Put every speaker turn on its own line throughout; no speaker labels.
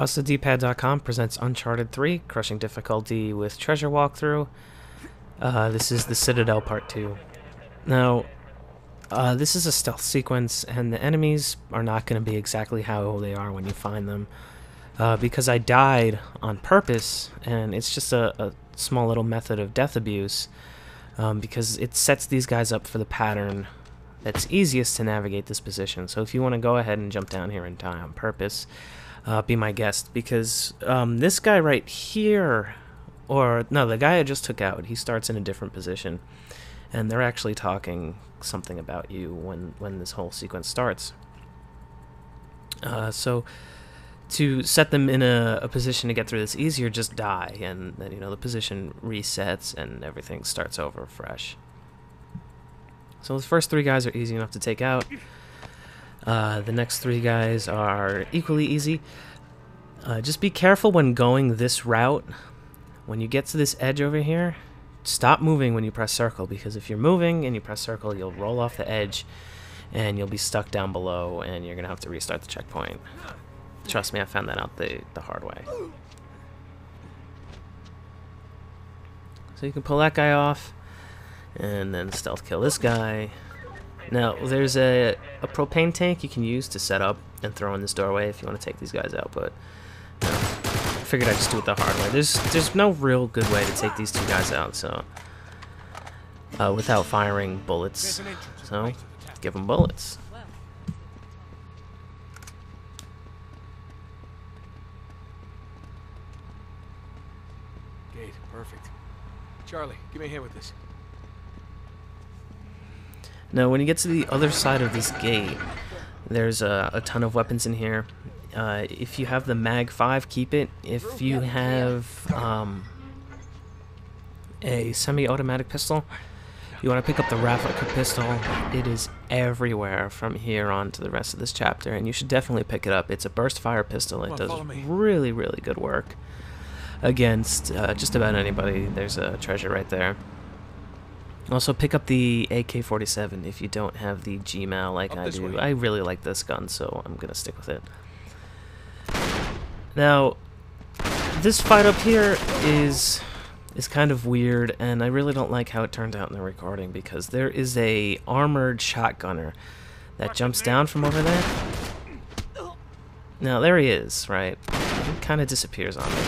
PastaDpad.com presents Uncharted 3, Crushing Difficulty with Treasure Walkthrough. This is the Citadel Part 2. Now, this is a stealth sequence, and the enemies are not going to be exactly how they are when you find them. Because I died on purpose, and it's just a small little method of death abuse, because it sets these guys up for the pattern that's easiest to navigate this position. So if you want to go ahead and jump down here and die on purpose, be my guest, because this guy right here, or no, the guy I just took out, he starts in a different position, and they're actually talking something about you when this whole sequence starts. So to set them in a position to get through this easier, just die, and then, you know, the position resets and everything starts over fresh. So the first three guys are easy enough to take out. The next three guys are equally easy. Just be careful when going this route. When you get to this edge over here, stop moving when you press circle, because if you're moving and you press circle, you'll roll off the edge and you'll be stuck down below, and you're gonna have to restart the checkpoint. Trust me, I found that out the hard way. So you can pull that guy off and then stealth kill this guy. Now, there's a propane tank you can use to set up and throw in this doorway if you want to take these guys out, but I figured I'd just do it the hard way. There's no real good way to take these two guys out, so without firing bullets. So give them bullets.
Gate, perfect. Charlie, give me a hand with this.
Now, when you get to the other side of this gate, there's a ton of weapons in here. If you have the Mag 5, keep it. If you have a semi-automatic pistol, you want to pick up the Raffica pistol. It is everywhere from here on to the rest of this chapter, and you should definitely pick it up. It's a burst fire pistol. It does really, really good work against just about anybody. There's a treasure right there. Also, pick up the AK-47 if you don't have the Gmal like I do. I really like this gun, so I'm gonna stick with it. Now, this fight up here is kind of weird, and I really don't like how it turned out in the recording, because there is a armored shotgunner that jumps down from over there. Now, there he is, right? He kind of disappears on me.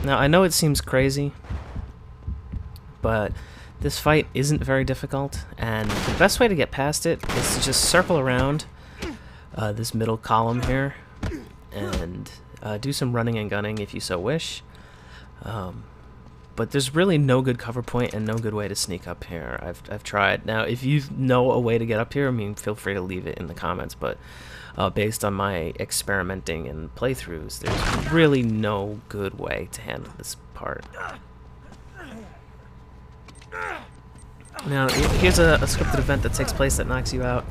Now, I know it seems crazy, but this fight isn't very difficult, and the best way to get past it is to just circle around this middle column here and do some running and gunning if you so wish. But there's really no good cover point and no good way to sneak up here. I've tried. Now, if you know a way to get up here, I mean, feel free to leave it in the comments, but based on my experimenting and playthroughs, there's really no good way to handle this part. Now, here's a scripted event that takes place that knocks you out.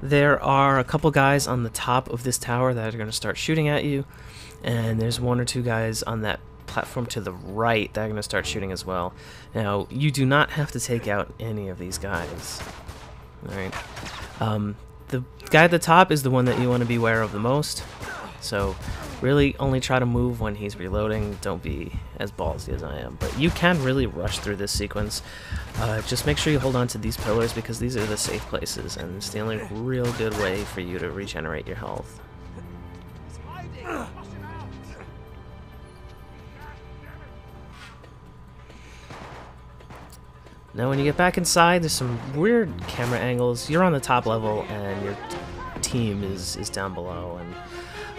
There are a couple guys on the top of this tower that are going to start shooting at you, and there's one or two guys on that platform to the right that are going to start shooting as well. Now, you do not have to take out any of these guys. Alright. The guy at the top is the one that you want to be aware of the most, so really only try to move when he's reloading. Don't be as ballsy as I am, but you can really rush through this sequence. Just make sure you hold on to these pillars, because these are the safe places, and it's the only real good way for you to regenerate your health. Now, when you get back inside, there's some weird camera angles. You're on the top level, and your team is down below.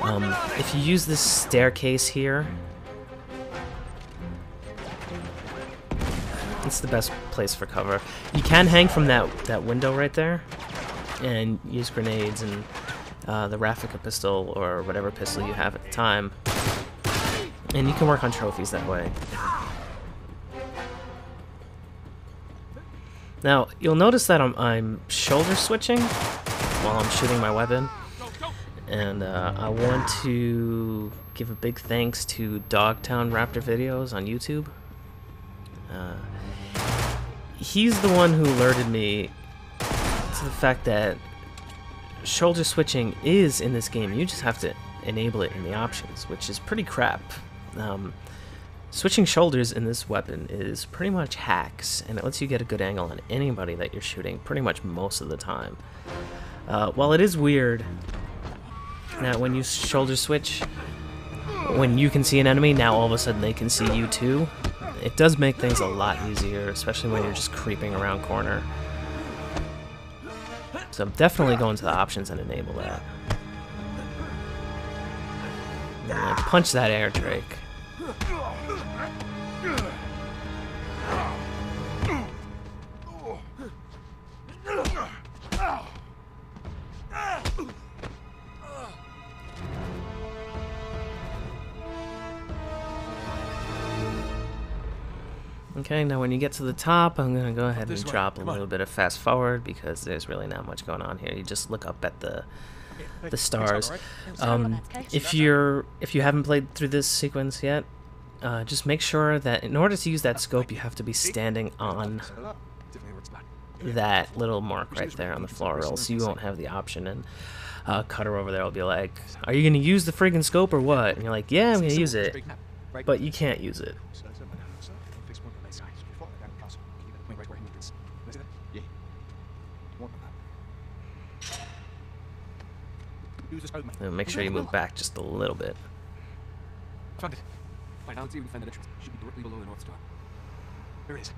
And if you use this staircase here, it's the best place for cover. You can hang from that window right there, and use grenades and the Raffica pistol or whatever pistol you have at the time, and you can work on trophies that way. Now, you'll notice that I'm shoulder switching while I'm shooting my weapon, and I want to give a big thanks to Dogtown Raptor Videos on YouTube. he's the one who alerted me to the fact that shoulder switching is in this game. You just have to enable it in the options, which is pretty crap. Switching shoulders in this weapon is pretty much hacks, and it lets you get a good angle on anybody that you're shooting pretty much most of the time. While it is weird that when you shoulder switch, when you can see an enemy, now all of a sudden they can see you too, it does make things a lot easier, especially when you're just creeping around corner. So definitely go into the options and enable that. And then punch that air drake. Okay, now when you get to the top, I'm going to go ahead and drop a little bit of fast forward because there's really not much going on here. You just look up at the stars. If you haven't played through this sequence yet, just make sure that in order to use that scope, you have to be standing on that little mark right there on the floor, or else you won't have the option. And Cutter over there will be like, "Are you going to use the friggin' scope or what?" And you're like, "Yeah, I'm going to use it," but you can't use it. And make sure you move back just a little bit.
Found it. By now, it's even defended entrance. Should be directly below the North Star. There it is.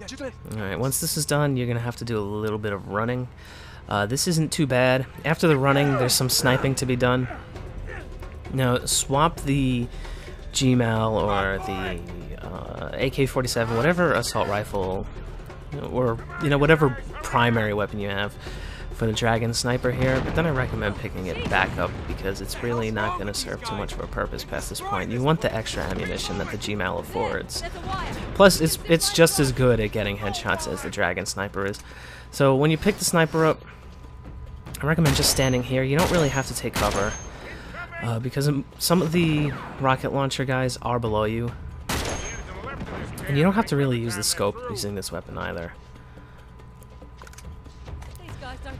Yeah, shoot it.
Alright, once this is done, you're going to have to do a little bit of running. This isn't too bad. After the running, there's some sniping to be done. Now, swap the GMAL or the AK-47, whatever assault rifle, or whatever primary weapon you have, for the Dragon Sniper here, but then I recommend picking it back up because it's really not going to serve too much of a purpose past this point. You want the extra ammunition that the GMAL affords. Plus, it's just as good at getting headshots as the Dragon Sniper is. So when you pick the sniper up, I recommend just standing here. You don't really have to take cover because some of the rocket launcher guys are below you. And you don't have to really use the scope using this weapon either.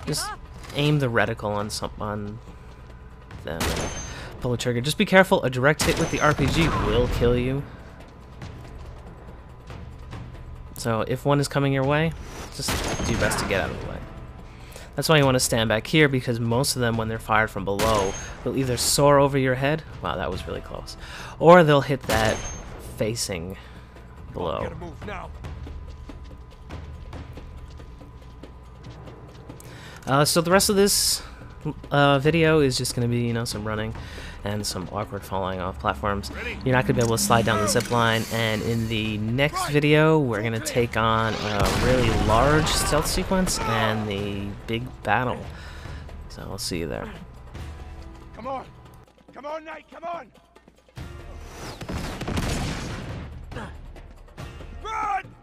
Just aim the reticle on them and pull the trigger. Just be careful, a direct hit with the RPG will kill you. So if one is coming your way, just do your best to get out of the way. That's why you want to stand back here, because most of them, when they're fired from below, will either soar over your head, wow, that was really close, or they'll hit that facing below. So the rest of this video is just going to be, some running and some awkward falling off platforms. You're not going to be able to slide down the zip line, and in the next video, we're going to take on a really large stealth sequence and the big battle. So I'll see you there.
Come on! Come on, Nate! Come on! Run!